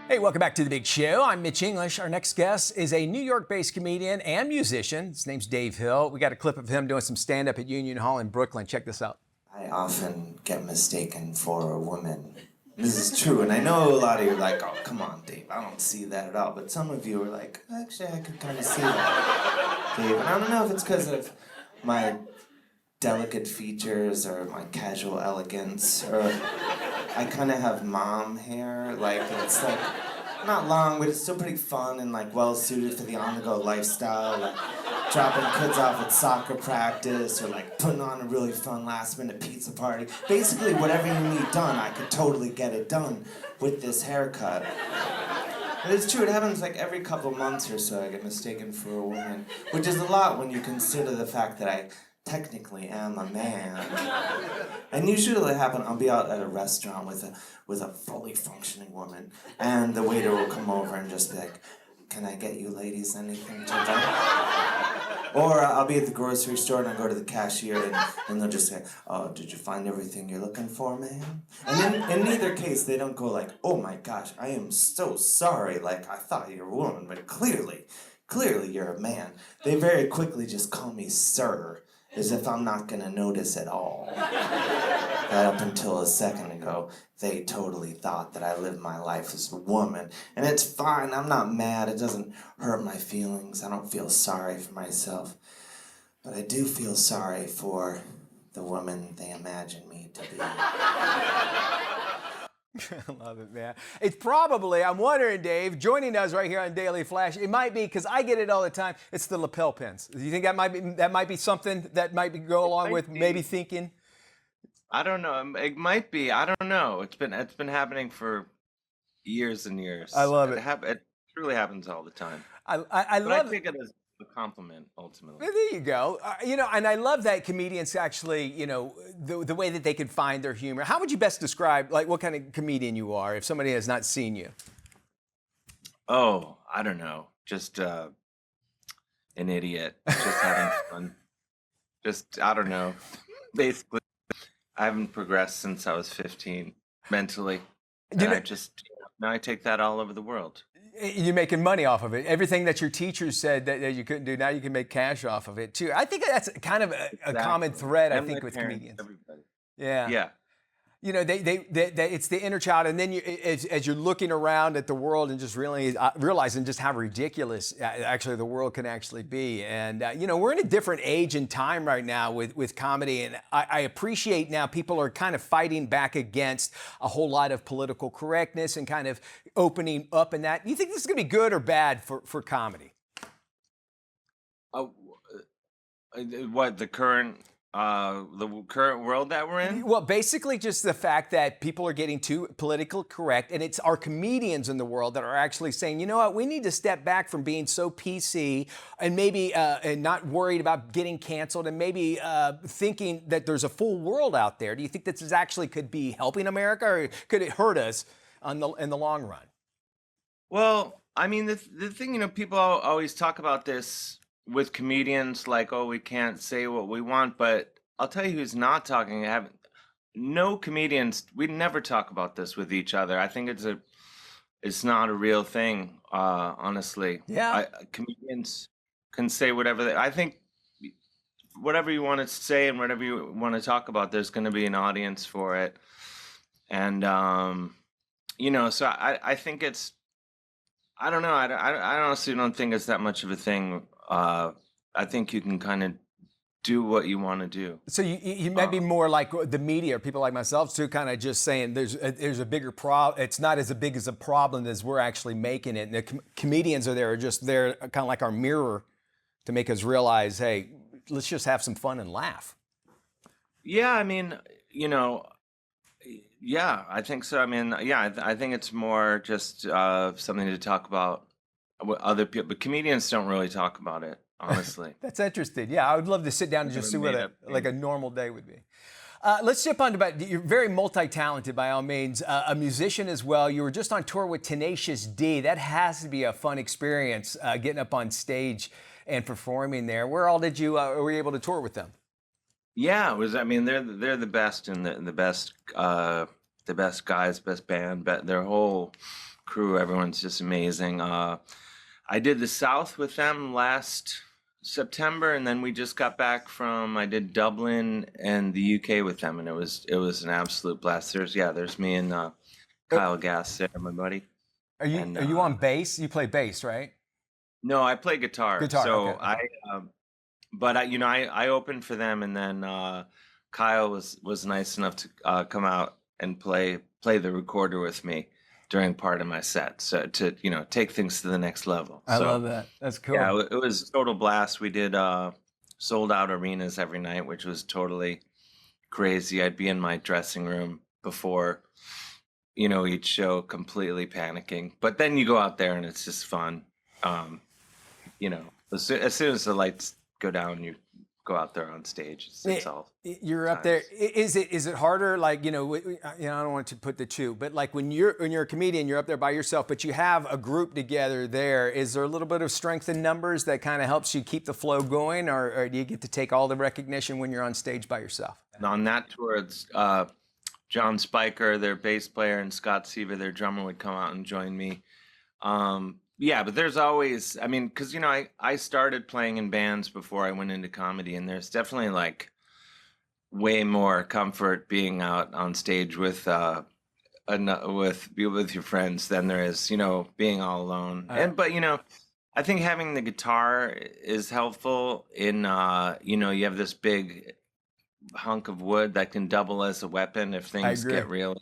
Hey, welcome back to The Big Show. I'm Mitch English. Our next guest is a New York-based comedian and musician. His name's Dave Hill. We got a clip of him doing some stand-up at Union Hall in Brooklyn. Check this out. I often get mistaken for a woman. This is true, and I know a lot of you are like, oh, come on, Dave, I don't see that at all. But some of you are like, actually, I could kind of see that, Dave. And I don't know if it's because of my delicate features or my casual elegance, or I kind of have mom hair. Like, it's like, not long, but it's still pretty fun and like well-suited for the on-the-go lifestyle. Like, dropping kids off at soccer practice, or like putting on a really fun last-minute pizza party. Basically, whatever you need done, I could totally get it done with this haircut. But it's true, it happens like every couple months or so I get mistaken for a woman, which is a lot when you consider the fact that I technically am a man. And usually it'll happen, I'll be out at a restaurant with a fully functioning woman, and the waiter will come over and just be like, can I get you ladies anything to drink? Or I'll be at the grocery store and I'll go to the cashier and they'll just say, oh, did you find everything you're looking for, ma'am? And in neither case, they don't go like, oh my gosh, I am so sorry, like I thought you were a woman, but clearly you're a man. They very quickly just call me sir, as if I'm not gonna notice at all. That up until a second ago, they totally thought that I lived my life as a woman. And it's fine, I'm not mad, it doesn't hurt my feelings, I don't feel sorry for myself. But I do feel sorry for the woman they imagine me to be. I love it, man. It's probably, I'm wondering, Dave, joining us right here on Daily Flash, it might be, because I get it all the time, it's the lapel pins. Do you think that might be something that might go along with maybe thinking? I don't know. It might be. I don't know. It's been happening for years and years. I love it. It truly happens all the time. I But love I take it as a compliment ultimately. There you go. And I love that comedians actually, the way that they can find their humor. How would you best describe, like, what kind of comedian you are if somebody has not seen you? Oh, I don't know. Just an idiot. Just having fun. Just, I don't know. Basically, I haven't progressed since I was 15 mentally. And now I take that all over the world. You're making money off of it. Everything that your teachers said that you couldn't do, now you can make cash off of it too. I think that's kind of a common thread, I think, with comedians. Everybody. Yeah. Yeah. It's the inner child, and then as you're looking around at the world and just really realizing just how ridiculous actually the world can actually be. And we're in a different age and time right now with comedy, and I appreciate now people are kind of fighting back against a whole lot of political correctness and kind of opening up in that. Do you think this is going to be good or bad for comedy? What, the current world that we're in? Well, basically just the fact that people are getting too politically correct, and it's our comedians in the world that are actually saying, you know what, we need to step back from being so PC and maybe and not worried about getting canceled, and maybe thinking that there's a full world out there. Do you think this actually could be helping America, or could it hurt us in the long run? Well, I mean, the thing, people always talk about this with comedians, like, oh, we can't say what we want, but I'll tell you who's not talking. No comedians, we never talk about this with each other. I think it's not a real thing, honestly. Yeah. Comedians can say whatever I think whatever you want to say and whatever you want to talk about, there's going to be an audience for it. And, so I think it's, I don't know. I honestly don't think it's that much of a thing. I think you can kind of do what you want to do. So you might be more like the media, or people like myself too, kind of just saying there's a bigger problem. It's not as big as a problem as we're actually making it. And the comedians are just there, kind of like our mirror, to make us realize, hey, let's just have some fun and laugh. Yeah, I mean, yeah, I think so. I mean, yeah, I think it's more just something to talk about with other people, but comedians don't really talk about it, honestly. That's interesting. Yeah, I would love to sit down and just see what a normal day would be. Let's jump on to, you're very multi-talented by all means, a musician as well. You were just on tour with Tenacious D. That has to be a fun experience, getting up on stage and performing there. Where all did you were you able to tour with them? Yeah, it was. I mean, they're the best and the best guys, best band, their whole crew. Everyone's just amazing. I did the South with them last September, and then we just got back from, I did Dublin and the UK with them, and it was an absolute blast. There's me and Kyle Gass there, my buddy. Are you on bass? You play bass, right? No, I play guitar. Guitar, So okay. I opened for them, and then Kyle was nice enough to come out and play the recorder with me during part of my set, so to take things to the next level. I love that. That's cool. Yeah, it was a total blast. We did sold out arenas every night, which was totally crazy. I'd be in my dressing room before each show, completely panicking, but then you go out there and it's just fun. As soon as the lights go down, you go out there on stage. It's all. You're up there. Is it harder? Like I don't want to put the two, but like when you're a comedian, you're up there by yourself, but you have a group together there. Is there a little bit of strength in numbers that kind of helps you keep the flow going, or do you get to take all the recognition when you're on stage by yourself? On that tour, it's John Spiker, their bass player, and Scott Seaver, their drummer, would come out and join me. Yeah, but there's always, because, I started playing in bands before I went into comedy, and there's definitely like way more comfort being out on stage with your friends than there is, being all alone. But I think having the guitar is helpful in, you have this big hunk of wood that can double as a weapon if things get really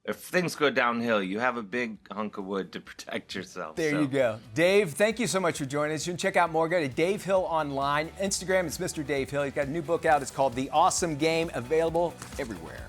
if things go downhill. You have a big hunk of wood to protect yourself. There you go. Dave, thank you so much for joining us. You can check out more. Go to Dave Hill online. Instagram, it's Mr. Dave Hill. He's got a new book out. It's called The Awesome Game, available everywhere.